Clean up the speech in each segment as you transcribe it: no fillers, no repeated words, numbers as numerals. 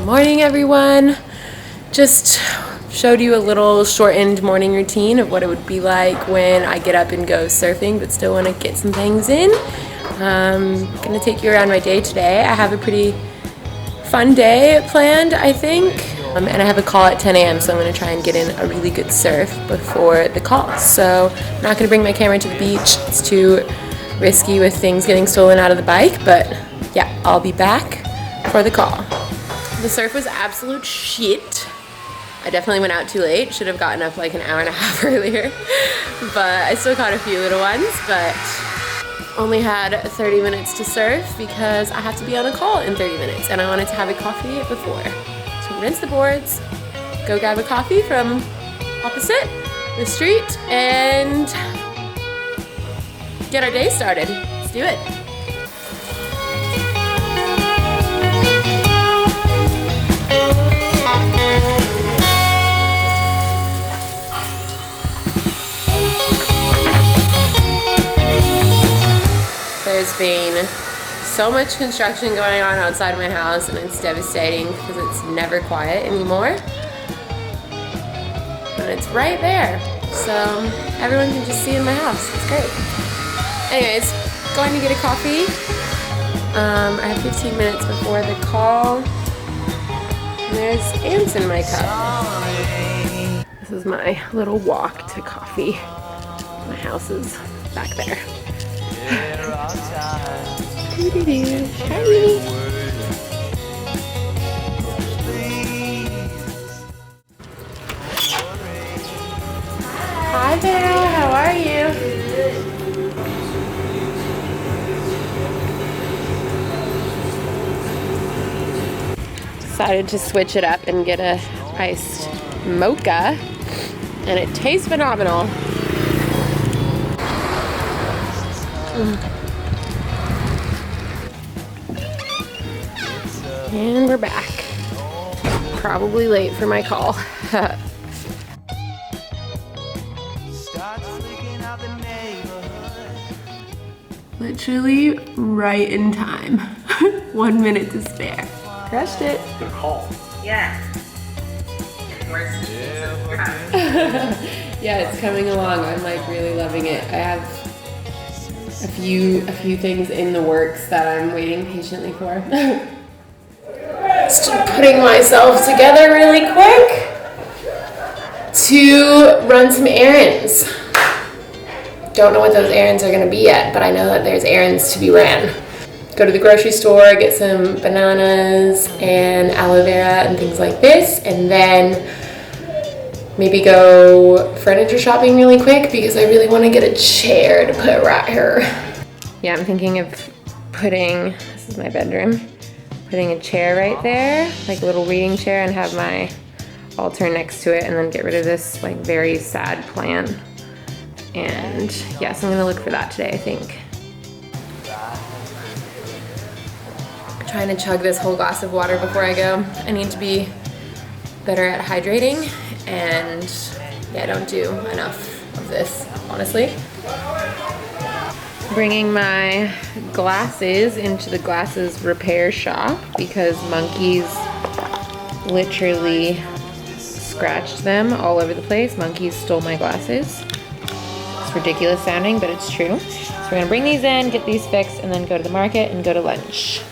Morning everyone. Just showed you a little shortened morning routine of what it would be like when I get up and go surfing but still want to get some things in. I'm gonna take you around my day today. I have a pretty fun day planned, I think, and I have a call at 10 a.m. so I'm gonna try and get in a really good surf before the call. So I'm not gonna bring my camera to the beach. It's too risky with things getting stolen out of the bike, but yeah, I'll be back for the call. The surf was absolute shit. I definitely went out too late. Should have gotten up like an hour and a half earlier. But I still caught a few little ones, but only had 30 minutes to surf because I have to be on a call in 30 minutes and I wanted to have a coffee before. So rinse the boards, go grab a coffee from opposite the street and get our day started. Let's do it. There's been so much construction going on outside my house and it's devastating because it's never quiet anymore. And it's right there. So everyone can just see in my house. It's great. Anyways, going to get a coffee. I have 15 minutes before the call. And there's ants in my cup. This is my little walk to coffee. My house is back there. Hi there, how are you? Decided to switch it up and get a iced mocha, and it tastes phenomenal. And we're back. Probably late for my call. Literally right in time. 1 minute to spare. Crushed it. Good call. Yeah. Yeah, it's coming along. I'm like really loving it. I have a few things in the works that I'm waiting patiently for. Just putting myself together really quick. to run some errands. Don't know what those errands are gonna be yet, but I know that there's errands to be ran. Go to the grocery store, get some bananas and aloe vera and things like this, and then maybe go furniture shopping really quick because I really want to get a chair to put right here. Yeah, I'm thinking of putting, this is my bedroom, putting a chair right there, like a little reading chair, and have my altar next to it, and then get rid of this like very sad plant. And yes, I'm gonna look for that today, I think. I'm trying to chug this whole glass of water before I go. I need to be better at hydrating, and yeah, I don't do enough of this, honestly. Bringing my glasses into the glasses repair shop because monkeys literally scratched them all over the place. Monkeys stole my glasses. It's ridiculous sounding, but it's true. So we're gonna bring these in, get these fixed, and then go to the market and go to lunch.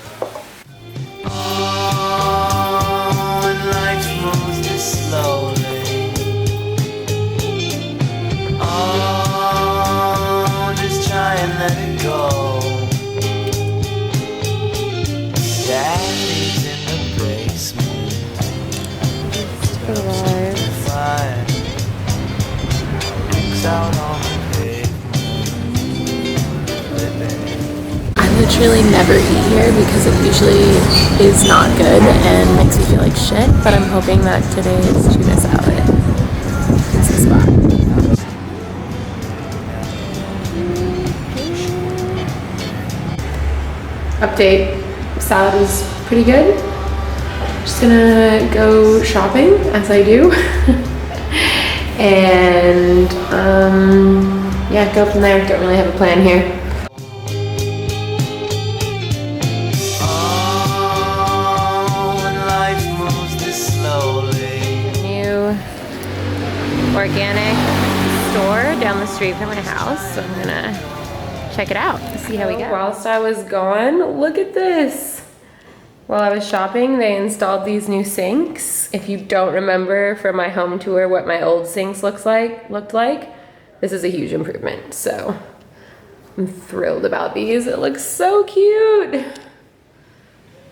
I literally never eat here because it usually is not good and makes me feel like shit, but I'm hoping that today's tuna salad is the spot. Update, salad was pretty good. Just gonna go shopping as I do. And yeah, go from there. Don't really have a plan here. Organic store down the street from my house, so I'm gonna check it out and see how we go. Whilst I was gone, look at this. While I was shopping, they installed these new sinks. If you don't remember from my home tour what my old sinks looked like, this is a huge improvement. So I'm thrilled about these. It looks so cute.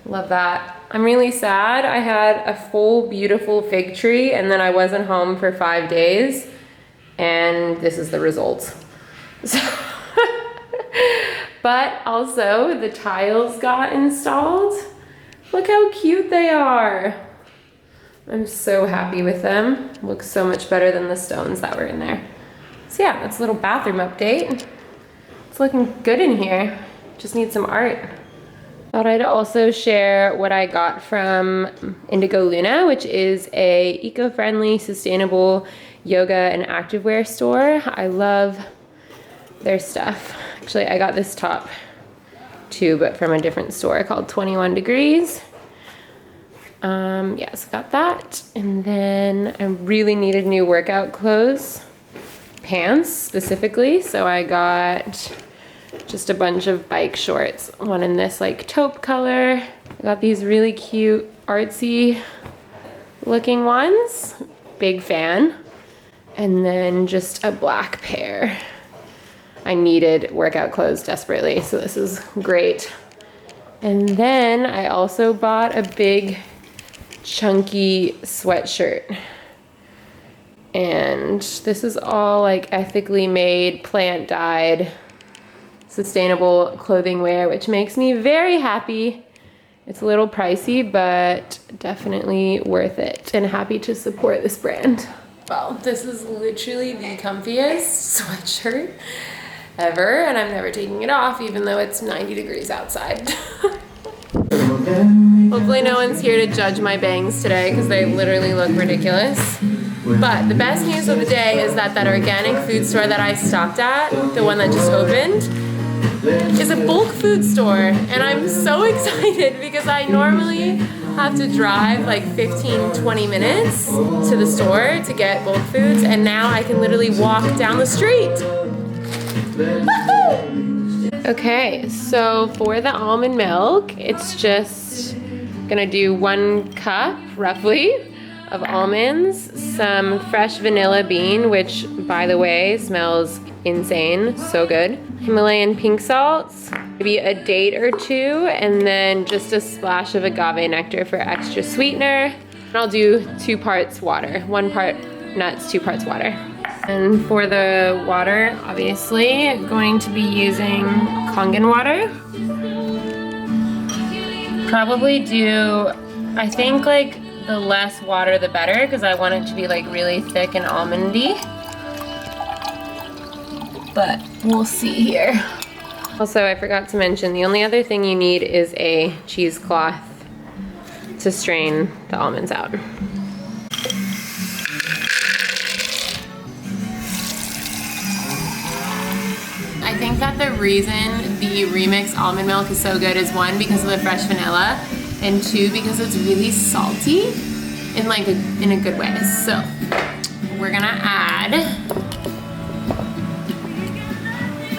Love that. I'm really sad. I had a full, beautiful fig tree, and then I wasn't home for 5 days, and this is the result. So but also, the tiles got installed. Look how cute they are. I'm so happy with them. Looks so much better than the stones that were in there. So yeah, that's a little bathroom update. It's looking good in here. Just need some art. Thought I'd also share what I got from Indigo Luna, which is a eco-friendly, sustainable yoga and activewear store. I love their stuff. Actually, I got this top too, but from a different store called 21 Degrees. Yes, got that. And then I really needed new workout clothes, pants specifically. So I got just a bunch of bike shorts. One in this like taupe color. I got these really cute artsy looking ones. Big fan. And then just a black pair. I needed workout clothes desperately, so this is great. And then I also bought a big chunky sweatshirt. And this is all like ethically made, plant dyed, sustainable clothing wear, which makes me very happy. It's a little pricey, but definitely worth it, and happy to support this brand. Well, this is literally the comfiest sweatshirt ever, and I'm never taking it off even though it's 90 degrees outside. Hopefully no one's here to judge my bangs today because they literally look ridiculous. But the best news of the day is that that organic food store that I stopped at, the one that just opened, is a bulk food store, and I'm so excited because I normally have to drive like 15-20 minutes to the store to get bulk foods, and now I can literally walk down the street. Okay, so for the almond milk, it's just gonna do 1 cup roughly of almonds, some fresh vanilla bean, which by the way smells insane, so good. Himalayan pink salts, maybe a date or two, and then just a splash of agave nectar for extra sweetener. And I'll do 2 parts water, 1 part nuts, 2 parts water. And for the water, obviously, going to be using Kangen water. Probably do, I think like the less water the better, because I want it to be like really thick and almondy. But we'll see here. Also, I forgot to mention, the only other thing you need is a cheesecloth to strain the almonds out. I think that the reason the remix almond milk is so good is 1, because of the fresh vanilla, and 2, because it's really salty in like in a good way. So we're gonna add,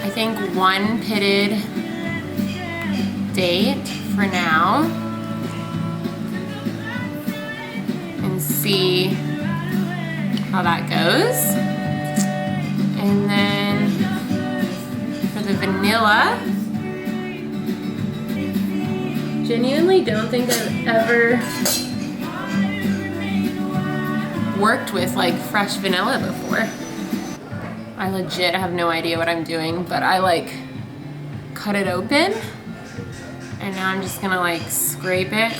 I think, 1 pitted date for now, and see how that goes. And then for the vanilla, genuinely don't think I've ever worked with like fresh vanilla before. I legit have no idea what I'm doing, but I like cut it open, and now I'm just gonna like scrape it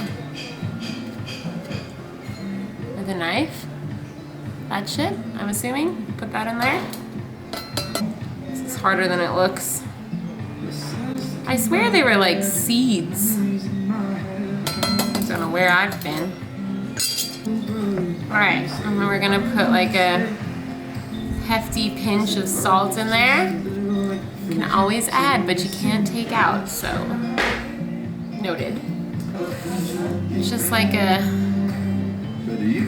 with a knife. That shit, I'm assuming. Put that in there. This is harder than it looks. I swear they were like seeds. I don't know where I've been. Alright, and then we're gonna put like a hefty pinch of salt in there. You can always add, but you can't take out, so noted. It's just like a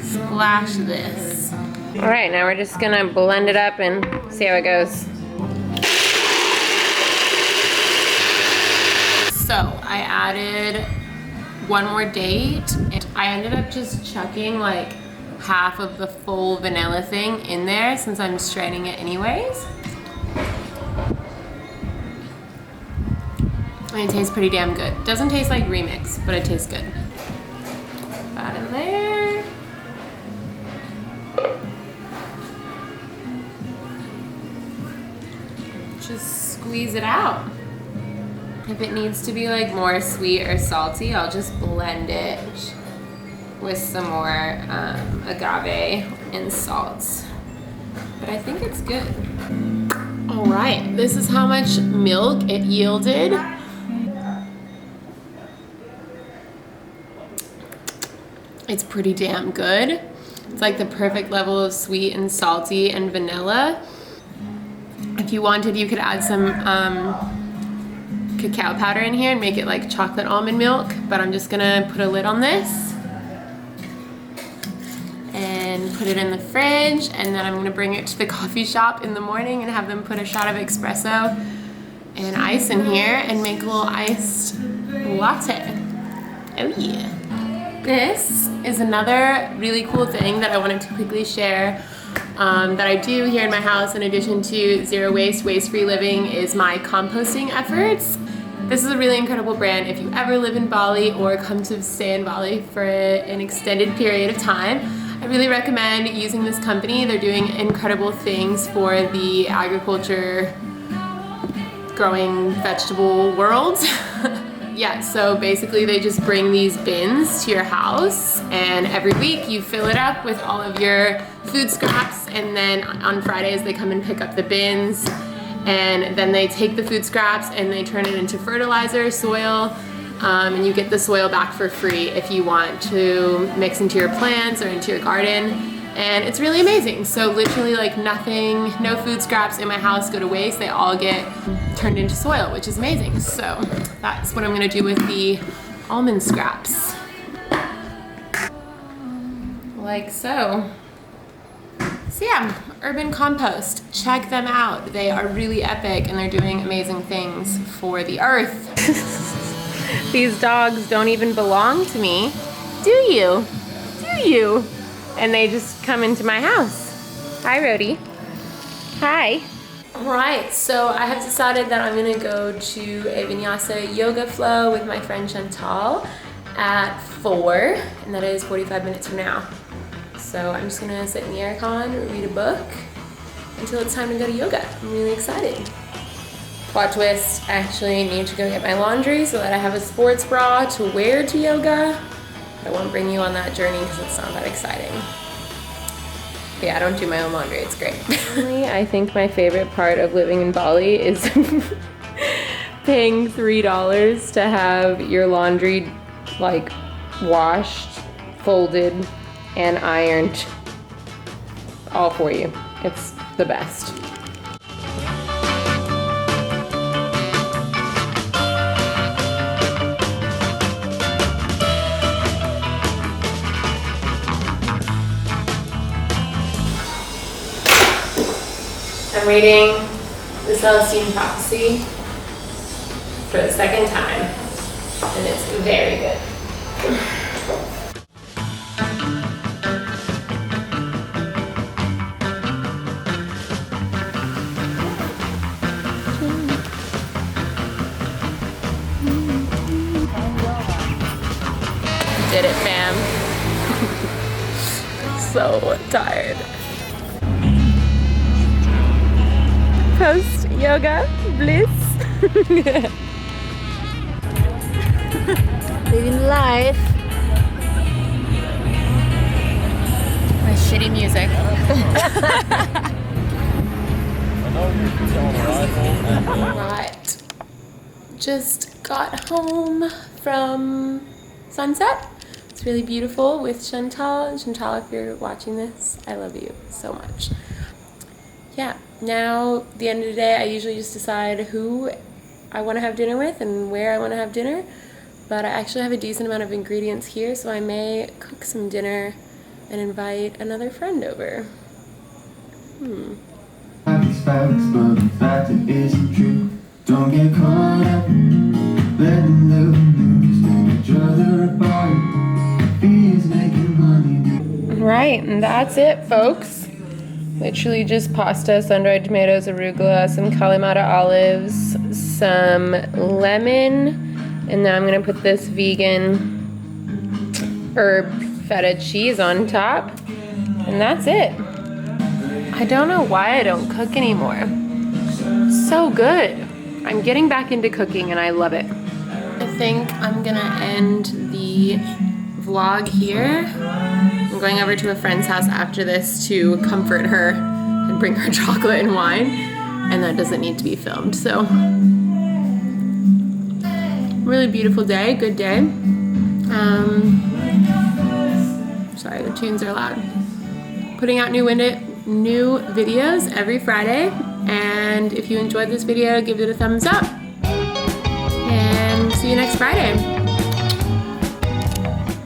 splash of this. Alright, now we're just gonna blend it up and see how it goes. So I added 1 more date, and I ended up just chucking like half of the full vanilla thing in there since I'm straining it anyways. And it tastes pretty damn good. Doesn't taste like remix, but it tastes good. Put that in there. Just squeeze it out. If it needs to be like more sweet or salty, I'll just blend it with some more agave and salts. But I think it's good. All right, this is how much milk it yielded. It's pretty damn good. It's like the perfect level of sweet and salty and vanilla. If you wanted, you could add some cacao powder in here and make it like chocolate almond milk, but I'm just gonna put a lid on this and put it in the fridge, and then I'm gonna bring it to the coffee shop in the morning and have them put a shot of espresso and ice in here and make a little iced latte. Oh yeah. This is another really cool thing that I wanted to quickly share that I do here in my house in addition to zero waste, waste-free living, is my composting efforts. This is a really incredible brand. If you ever live in Bali or come to stay in Bali for an extended period of time, I really recommend using this company. They're doing incredible things for the agriculture growing vegetable world. Yeah, so basically they just bring these bins to your house, and every week you fill it up with all of your food scraps, and then on Fridays they come and pick up the bins, and then they take the food scraps and they turn it into fertilizer, soil, and you get the soil back for free if you want to mix into your plants or into your garden. And it's really amazing. So literally like nothing, no food scraps in my house go to waste. They all get turned into soil, which is amazing. So that's what I'm gonna do with the almond scraps. Like so. So yeah, Urban Compost, check them out. They are really epic and they're doing amazing things for the earth. These dogs don't even belong to me. Do you? Do you? and they just come into my house. Hi, Rhodey. Hi. Alright, so I have decided that I'm going to go to a vinyasa yoga flow with my friend Chantal at 4, and that is 45 minutes from now. So I'm just going to sit in the aircon, read a book, until it's time to go to yoga. I'm really excited. Plot twist, I actually need to go get my laundry so that I have a sports bra to wear to yoga. I won't bring you on that journey because it's not that exciting. But yeah, I don't do my own laundry, it's great. I think my favorite part of living in Bali is paying $3 to have your laundry like washed, folded, and ironed all for you. It's the best. I'm reading The Celestine Prophecy for the second time, and it's very good. Did it, fam. So tired. Post yoga bliss. Living life. My shitty music. Right. Just got home from sunset. It's really beautiful with Chantal. Chantal, if you're watching this, I love you so much. Yeah, now at the end of the day, I usually just decide who I want to have dinner with and where I want to have dinner. But I actually have a decent amount of ingredients here, so I may cook some dinner and invite another friend over. It's facts, but the fact it isn't true. Don't get caught up letting the news tear each other apart. Fees making money. Right, and that's it, folks. Literally just pasta, sun-dried tomatoes, arugula, some Kalamata olives, some lemon, and then I'm gonna put this vegan herb feta cheese on top, and that's it. I don't know why I don't cook anymore. So good. I'm getting back into cooking and I love it. I think I'm gonna end the vlog here. I'm going over to a friend's house after this to comfort her and bring her chocolate and wine, and that doesn't need to be filmed. So, really beautiful day, good day. Sorry, the tunes are loud. Putting out new videos every Friday, and if you enjoyed this video, give it a thumbs up, and see you next Friday.